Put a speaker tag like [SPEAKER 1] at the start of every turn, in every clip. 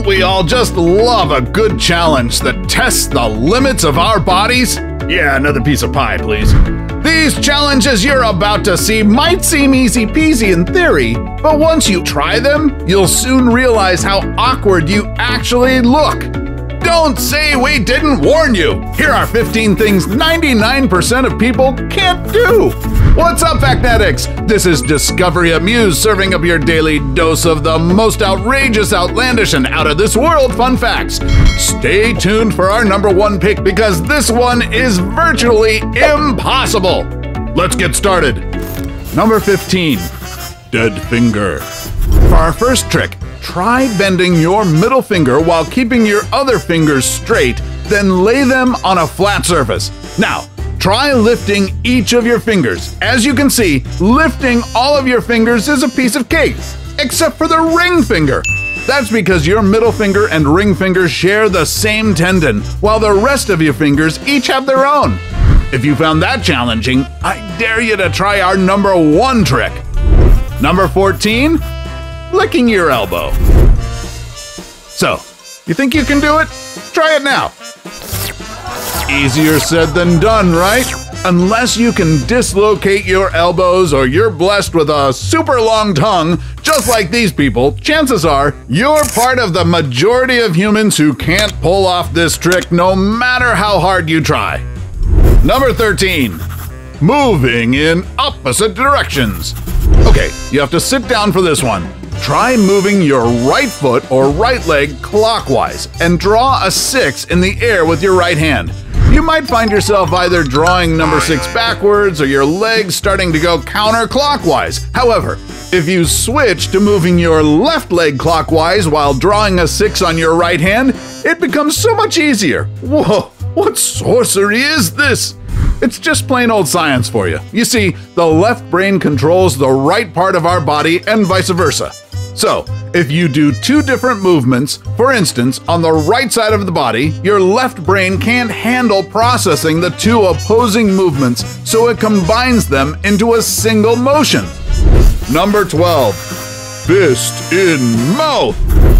[SPEAKER 1] Don't we all just love a good challenge that tests the limits of our bodies? Yeah, another piece of pie, please. These challenges you're about to see might seem easy peasy in theory, but once you try them, you'll soon realize how awkward you actually look. Don't say we didn't warn you! Here are 15 things 99% of people can't do! What's up, Factnetics? This is Discovery Amuse serving up your daily dose of the most outrageous, outlandish, and out-of-this-world fun facts. Stay tuned for our number one pick because this one is virtually impossible! Let's get started. Number 15. Dead finger. For our first trick, try bending your middle finger while keeping your other fingers straight, then lay them on a flat surface. Now, try lifting each of your fingers. As you can see, lifting all of your fingers is a piece of cake, except for the ring finger. That's because your middle finger and ring finger share the same tendon, while the rest of your fingers each have their own. If you found that challenging, I dare you to try our number one trick. Number 14. Licking your elbow. So, you think you can do it? Try it now. Easier said than done, right? Unless you can dislocate your elbows or you're blessed with a super long tongue, just like these people, chances are you're part of the majority of humans who can't pull off this trick no matter how hard you try. Number 13. Moving in opposite directions. Okay, you have to sit down for this one. Try moving your right foot or right leg clockwise and draw a 6 in the air with your right hand. You might find yourself either drawing number 6 backwards or your legs starting to go counterclockwise. However, if you switch to moving your left leg clockwise while drawing a 6 on your right hand, it becomes so much easier. Whoa, what sorcery is this? It's just plain old science for you. You see, the left brain controls the right part of our body and vice versa. So, if you do two different movements, for instance, on the right side of the body, your left brain can't handle processing the two opposing movements, so it combines them into a single motion. Number 12. Fist in mouth.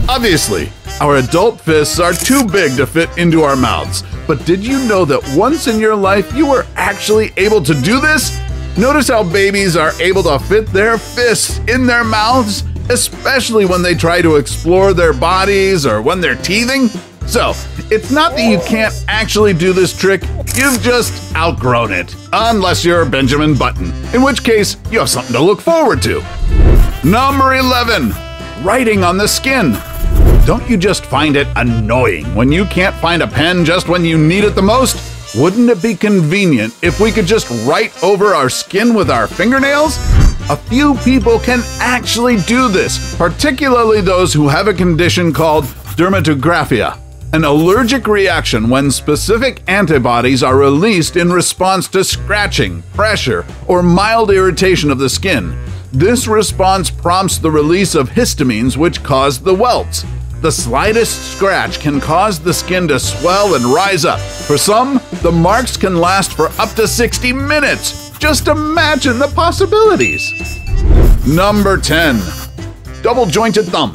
[SPEAKER 1] Obviously, our adult fists are too big to fit into our mouths. But did you know that once in your life you were actually able to do this? Notice how babies are able to fit their fists in their mouths, especially when they try to explore their bodies or when they're teething? So, it's not that you can't actually do this trick, you've just outgrown it. Unless you're Benjamin Button, in which case you have something to look forward to. Number 11. Writing on the skin. Don't you just find it annoying when you can't find a pen just when you need it the most? Wouldn't it be convenient if we could just write over our skin with our fingernails? A few people can actually do this, particularly those who have a condition called dermatographia, an allergic reaction when specific antibodies are released in response to scratching, pressure, or mild irritation of the skin. This response prompts the release of histamines which cause the welts. The slightest scratch can cause the skin to swell and rise up. For some, the marks can last for up to 60 minutes. Just imagine the possibilities. Number 10. Double-jointed thumb.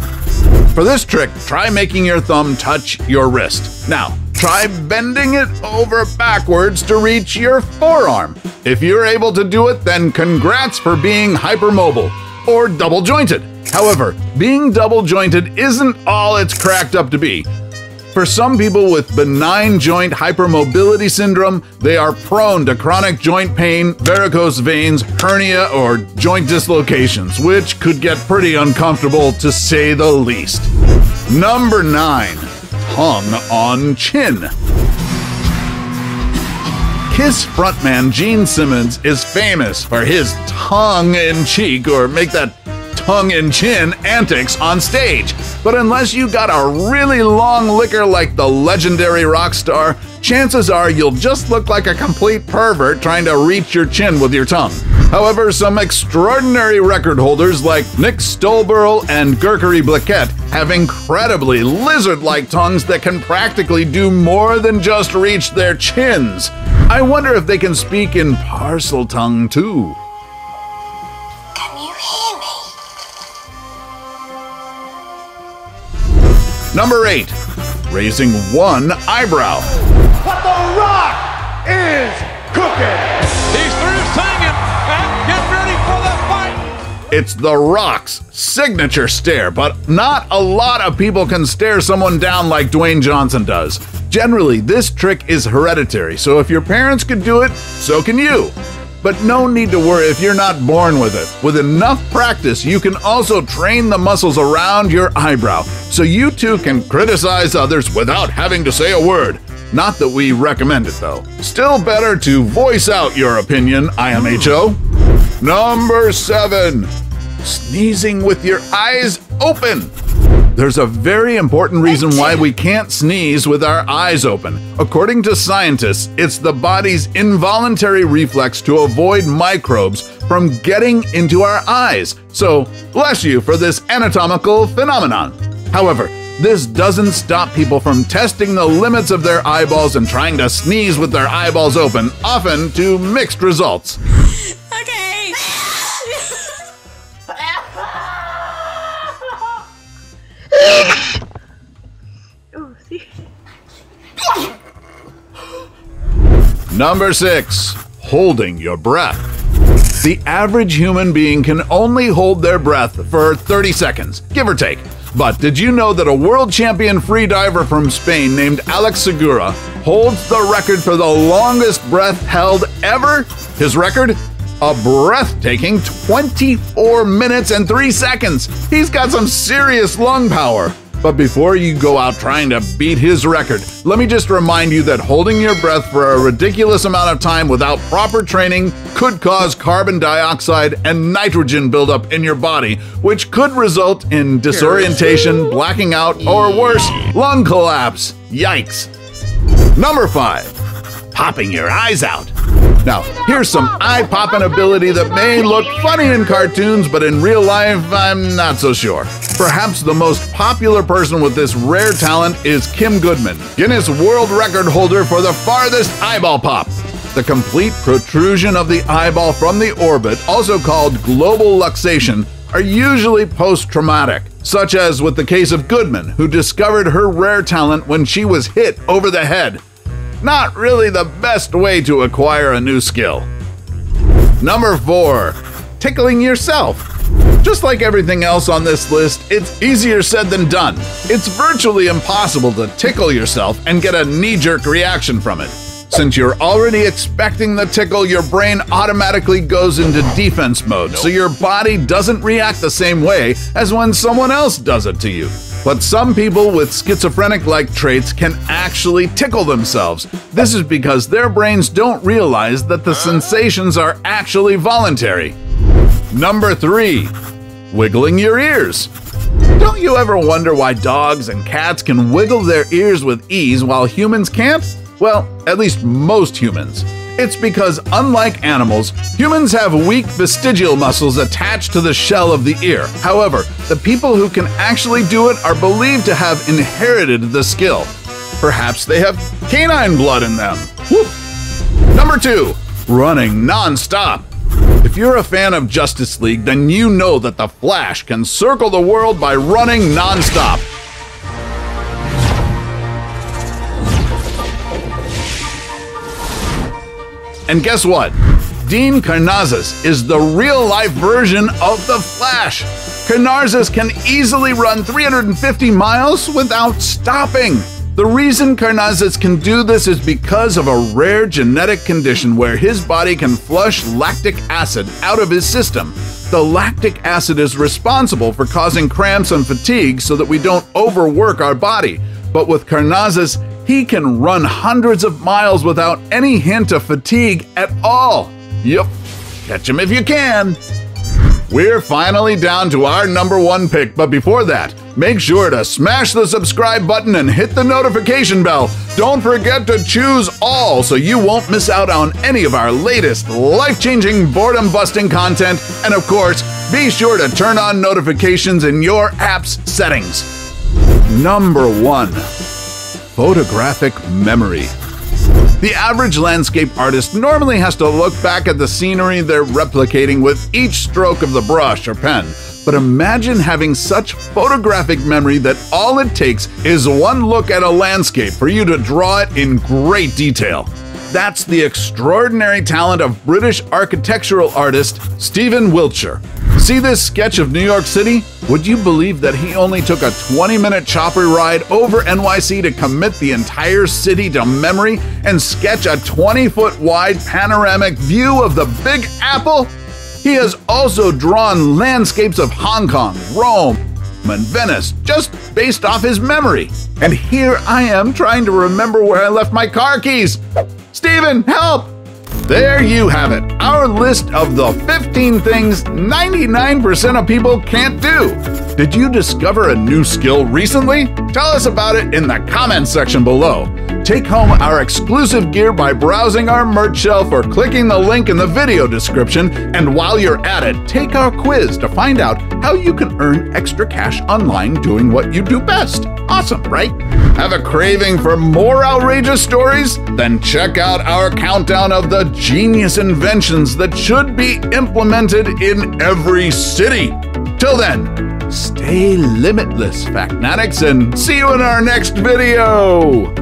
[SPEAKER 1] For this trick, try making your thumb touch your wrist. Now, try bending it over backwards to reach your forearm. If you're able to do it, then congrats for being hypermobile or double-jointed. However, being double-jointed isn't all it's cracked up to be. For some people with benign joint hypermobility syndrome, they are prone to chronic joint pain, varicose veins, hernia, or joint dislocations, which could get pretty uncomfortable to say the least. Number 9. Tongue on chin. Kiss frontman Gene Simmons is famous for his tongue-in-cheek, or make that tongue-in-chin antics on stage. But unless you got a really long licker like the legendary rock star, chances are you'll just look like a complete pervert trying to reach your chin with your tongue. However, some extraordinary record holders like Nick Stolberl and Gerkery Blaquette have incredibly lizard-like tongues that can practically do more than just reach their chins. I wonder if they can speak in parcel tongue too. Number 8. Raising one eyebrow.
[SPEAKER 2] But The Rock is cooking!
[SPEAKER 3] He's through singing and get ready for the fight!
[SPEAKER 1] It's The Rock's signature stare, but not a lot of people can stare someone down like Dwayne Johnson does. Generally, this trick is hereditary, so if your parents could do it, so can you. But no need to worry if you're not born with it. With enough practice, you can also train the muscles around your eyebrow, so you too can criticize others without having to say a word. Not that we recommend it, though. Still better to voice out your opinion, IMHO. Number 7. Sneezing with your eyes open. There's a very important reason why we can't sneeze with our eyes open. According to scientists, it's the body's involuntary reflex to avoid microbes from getting into our eyes. So, bless you for this anatomical phenomenon. However, this doesn't stop people from testing the limits of their eyeballs and trying to sneeze with their eyeballs open, often to mixed results.
[SPEAKER 4] Okay. Oh, see?
[SPEAKER 1] Number 6. Holding your breath. The average human being can only hold their breath for 30 seconds, give or take. But did you know that a world champion freediver from Spain named Alex Segura holds the record for the longest breath held ever? His record? A breathtaking 24 minutes and 3 seconds. He's got some serious lung power. But before you go out trying to beat his record, let me just remind you that holding your breath for a ridiculous amount of time without proper training could cause carbon dioxide and nitrogen buildup in your body, which could result in disorientation, blacking out, or worse, lung collapse. Yikes. Number 5. Popping your eyes out. Now, here's some eye-popping ability that may look funny in cartoons, but in real life, I'm not so sure. Perhaps the most popular person with this rare talent is Kim Goodman, Guinness World Record holder for the farthest eyeball pop. The complete protrusion of the eyeball from the orbit, also called global luxation, are usually post-traumatic, such as with the case of Goodman, who discovered her rare talent when she was hit over the head. Not really the best way to acquire a new skill. Number 4. Tickling yourself. Just like everything else on this list, it's easier said than done. It's virtually impossible to tickle yourself and get a knee-jerk reaction from it. Since you're already expecting the tickle, your brain automatically goes into defense mode, so your body doesn't react the same way as when someone else does it to you. But some people with schizophrenic-like traits can actually tickle themselves. This is because their brains don't realize that the sensations are actually voluntary. Number 3. Wiggling your ears. Don't you ever wonder why dogs and cats can wiggle their ears with ease while humans can't? Well, at least most humans. It's because, unlike animals, humans have weak vestigial muscles attached to the shell of the ear. However, the people who can actually do it are believed to have inherited the skill. Perhaps they have canine blood in them. Whoop. Number 2. Running non-stop. If you're a fan of Justice League, then you know that the Flash can circle the world by running non-stop. And guess what? Dean Karnazes is the real-life version of the Flash. Karnazes can easily run 350 miles without stopping. The reason Karnazes can do this is because of a rare genetic condition where his body can flush lactic acid out of his system. The lactic acid is responsible for causing cramps and fatigue so that we don't overwork our body. But with Karnazes, he can run hundreds of miles without any hint of fatigue at all. Yup, catch him if you can. We're finally down to our number 1 pick, but before that, make sure to smash the subscribe button and hit the notification bell. Don't forget to choose all so you won't miss out on any of our latest life-changing, boredom-busting content. And of course, be sure to turn on notifications in your app's settings. Number 1. Photographic Memory. The average landscape artist normally has to look back at the scenery they're replicating with each stroke of the brush or pen. But imagine having such photographic memory that all it takes is one look at a landscape for you to draw it in great detail. That's the extraordinary talent of British architectural artist Stephen Wiltshire. See this sketch of New York City? Would you believe that he only took a 20-minute chopper ride over NYC to commit the entire city to memory and sketch a 20-foot wide panoramic view of the Big Apple? He has also drawn landscapes of Hong Kong, Rome, and Venice just based off his memory. And here I am trying to remember where I left my car keys. Stephen, help! There you have it, our list of the 15 things 99% of people can't do. Did you discover a new skill recently? Tell us about it in the comments section below. Take home our exclusive gear by browsing our merch shelf or clicking the link in the video description. And while you're at it, take our quiz to find out how you can earn extra cash online doing what you do best. Awesome, right? Have a craving for more outrageous stories? Then check out our countdown of the genius inventions that should be implemented in every city. Till then, stay limitless, Factnatics, and see you in our next video!